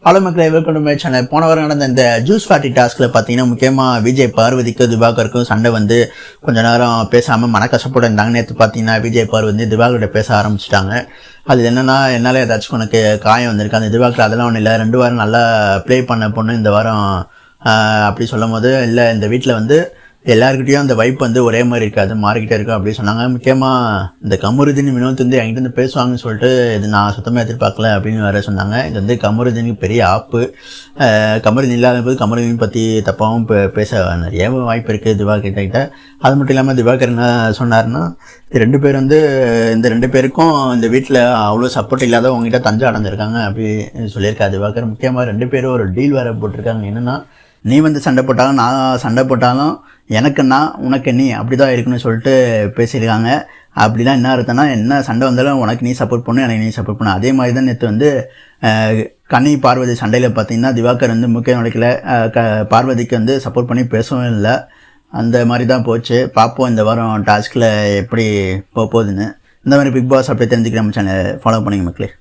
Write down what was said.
Hello மக்களே, welcome to my channel. போன வாரம் நடந்த இந்த ஜூஸ் பார்ட்டி டாஸ்கில் பார்த்தீங்கன்னா முக்கியமாக விஜய் பார்வதிக்கும் திவாகருக்கும் சண்டை வந்து கொஞ்ச நேரம் பேசாமல் மனக்கசப்போடு இருந்தாங்க. நேற்று பார்த்தீங்கன்னா விஜய் பார்வதி திவாகர்கிட்ட பேச ஆரம்பிச்சிட்டாங்க. அது என்னென்னா, என்னால் ஏதாச்சும் உனக்கு காயம் வந்திருக்கு, அந்த திவாகர் அதெல்லாம் ஒன்றும் இல்லை, 2 வாரம் நல்லா ப்ளே பண்ண பொண்ணு இந்த வாரம் அப்படி சொல்லும் போது, இல்லை இந்த வீட்டில் வந்து எல்லாருக்கிட்டையும் அந்த வைப் வந்து ஒரே மாதிரி இருக்காது, மாறிக்கிட்டே இருக்கும் அப்படின்னு சொன்னாங்க. முக்கியமாக இந்த கமருதீன் வினோத் வந்து என்கிட்ட வந்து பேசுவாங்கன்னு சொல்லிட்டு இது நான் சுத்தமாக எதிர்பார்க்கல அப்படின்னு வேறு சொன்னாங்க. இது வந்து கமருதீனுக்கு பெரிய ஆப்பு. கமருதீன் இல்லாத போது கமருதீன் பற்றி தப்பாகவும் பேச நிறைய வாய்ப்பு இருக்குது திவாகர் கிட்ட. அது மட்டும் இல்லாமல் திவாகர் என்ன சொன்னார்னா, 2 பேர் வந்து இந்த 2 பேருக்கும் இந்த வீட்டில் அவ்வளோ சப்போர்ட் இல்லாத உங்ககிட்ட தஞ்சை அடைஞ்சிருக்காங்க அப்படி சொல்லியிருக்கா திவாகர். முக்கியமாக 2 பேரும் ஒரு டீல் வேறு போட்டிருக்காங்க. என்னென்னா, நீ வந்து சண்டை போட்டாலும் நான் சண்டை போட்டாலும் எனக்கு நான் உனக்கு நீ அப்படி தான் இருக்குன்னு சொல்லிட்டு பேசியிருக்காங்க. அப்படிலாம் என்ன அர்த்தம்னா, என்ன சண்டை வந்தாலும் உனக்கு நீ சப்போர்ட் பண்ணு, எனக்கு நீ சப்போர்ட் பண்ணு. அதே மாதிரி தான் நேற்று வந்து கனி பார்வதி சண்டையில் பார்த்தீங்கன்னா திவாகர் வந்து முக்கிய நடக்கல, பார்வதிக்கு வந்து சப்போர்ட் பண்ணி பேசவும் இல்லை. அந்த மாதிரி தான் போச்சு. பார்ப்போம் இந்த வாரம் டாஸ்கில் எப்படி போகுதுன்னு. இந்த மாதிரி பிக் பாஸ் அப்படி தெரிஞ்சுக்கிற நம்ம சேனல் ஃபாலோ பண்ணிங்க மக்களே.